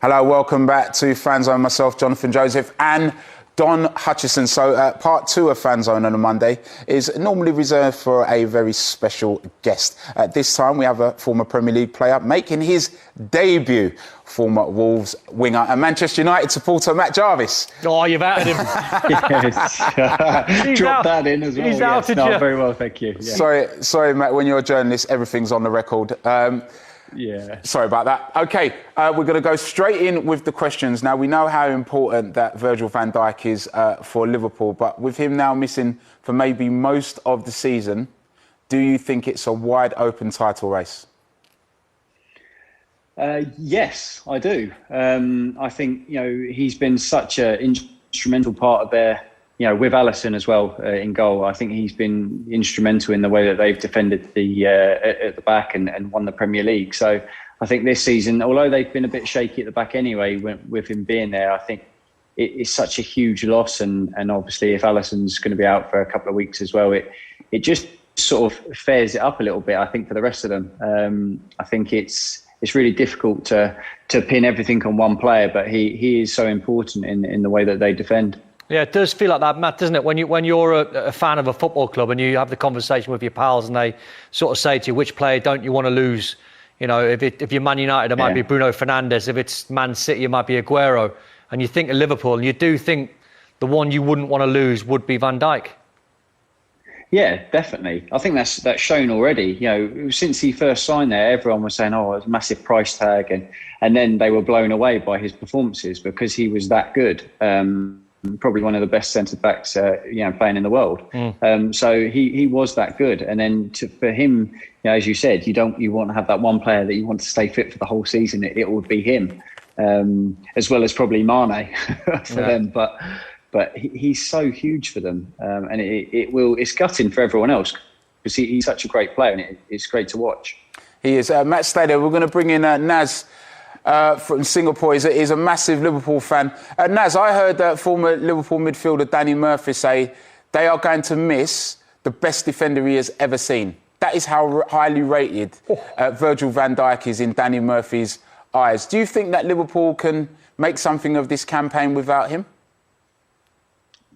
Hello, welcome back to Fanzone. Myself, Jonathan Joseph, and Don Hutchison. So part 2 of Fanzone on a Monday is normally reserved for a very special guest. This time we have a former Premier League player making his debut, former Wolves winger and Manchester United supporter Matt Jarvis. Oh, you've outed him. Yes. Drop that in as well. He's outed you. Very well, thank you. Yeah. Sorry, Matt, when you're a journalist, everything's on the record. Yeah. Sorry about that. OK, we're going to go straight in with the questions. Now, we know how important that Virgil van Dijk is for Liverpool, but with him now missing for maybe most of the season, do you think it's a wide open title race? Yes, I do. I think, he's been such an instrumental part of their, with Alisson as well in goal. I think he's been instrumental in the way that they've defended at the back and won the Premier League. So I think this season, although they've been a bit shaky at the back anyway, with him being there, I think it's such a huge loss. And obviously, if Alisson's going to be out for a couple of weeks as well, it just sort of fares it up a little bit, I think, for the rest of them. I think it's really difficult to pin everything on one player, but he is so important in the way that they defend. Yeah, it does feel like that, Matt, doesn't it? When you're a fan of a football club and you have the conversation with your pals and they sort of say to you, which player don't you want to lose? If you're Man United, it might be Bruno Fernandes. If it's Man City, it might be Aguero. And you think of Liverpool, and you do think the one you wouldn't want to lose would be Van Dijk. Yeah, definitely. I think that's shown already. Since he first signed there, everyone was saying, "Oh, it's a massive price tag," and then they were blown away by his performances because he was that good. Probably one of the best centre backs, playing in the world. So he was that good. And then for him, as you said, you want to have that one player that you want to stay fit for the whole season. It would be him, as well as probably Mane for them. But he's so huge for them, and it's gutting for everyone else because he's such a great player, and it's great to watch. He is. Matt Stader, we're going to bring in Naz from Singapore. He's a massive Liverpool fan. Naz, I heard former Liverpool midfielder Danny Murphy say they are going to miss the best defender he has ever seen. That is how highly rated Virgil van Dijk is in Danny Murphy's eyes. Do you think that Liverpool can make something of this campaign without him?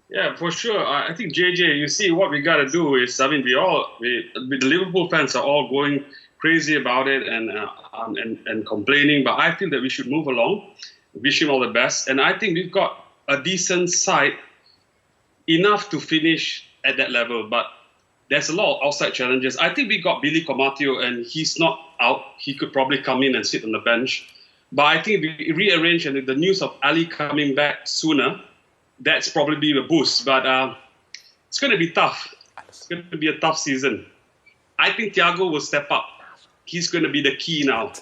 Yeah, for sure. I think, JJ, you see, what we got to do is, the Liverpool fans are all going crazy about it and complaining, but I feel that we should move along, wish him all the best, and I think we've got a decent side, enough to finish at that level, but there's a lot of outside challenges. I think we got Billy Comatio, and he's not out. He could probably come in and sit on the bench, but I think if we rearrange, and with the news of Ali coming back sooner, that's probably a boost, but it's going to be tough. It's going to be a tough season. I think Thiago will step up. He's going to be the key now.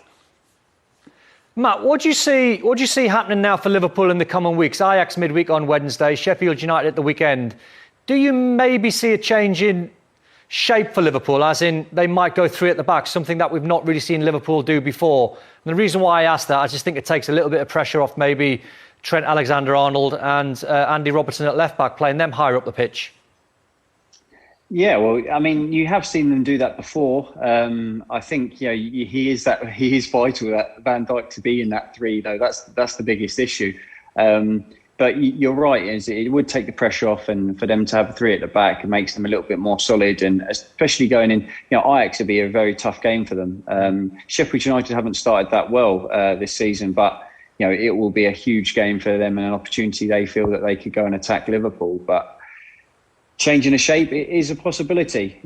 Matt, what do you see happening now for Liverpool in the coming weeks? Ajax midweek on Wednesday, Sheffield United at the weekend. Do you maybe see a change in shape for Liverpool, as in they might go 3 at the back, something that we've not really seen Liverpool do before? And the reason why I ask that, I just think it takes a little bit of pressure off maybe Trent Alexander-Arnold and Andy Robertson at left-back, playing them higher up the pitch. Yeah, well, I mean, you have seen them do that before. I think he is vital, that Van Dijk, to be in that 3, though. That's the biggest issue. But you're right, it would take the pressure off, and for them to have 3 at the back, it makes them a little bit more solid, and especially going in, Ajax would be a very tough game for them. Sheffield United haven't started that well this season, but it will be a huge game for them and an opportunity they feel that they could go and attack Liverpool. But changing the shape is a possibility,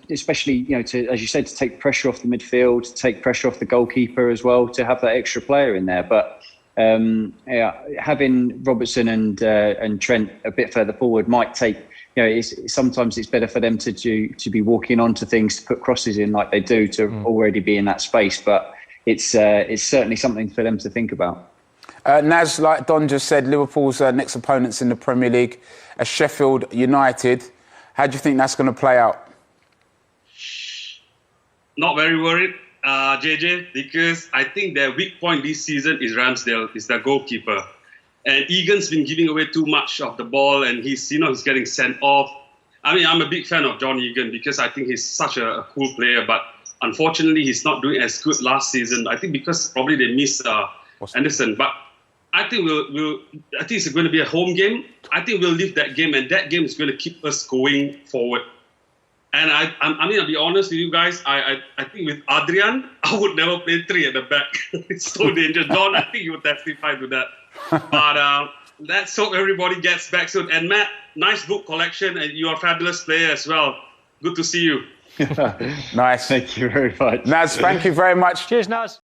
especially, to, as you said, to take pressure off the midfield, to take pressure off the goalkeeper as well, to have that extra player in there. But having Robertson and Trent a bit further forward might take, sometimes it's better for them to be walking onto things, to put crosses in like they do, to already be in that space. But it's certainly something for them to think about. Naz, like Don just said, Liverpool's next opponents in the Premier League are Sheffield United. How do you think that's going to play out? Not very worried, JJ, because I think their weak point this season is Ramsdale, is their goalkeeper. And Egan's been giving away too much of the ball, and he's getting sent off. I mean, I'm a big fan of John Egan because I think he's such a cool player, but unfortunately, he's not doing as good last season. I think because probably they missed Anderson. But I think I think it's going to be a home game. I think we'll leave that game, and that game is going to keep us going forward. And I mean, I'll be honest with you guys. I think with Adrian, I would never play 3 at the back. It's so dangerous. Don, I think you would testify to that. But let's hope everybody gets back soon. And Matt, nice book collection, and you're a fabulous player as well. Good to see you. Nice. Thank you very much. Naz, thank you very much. Cheers, Naz.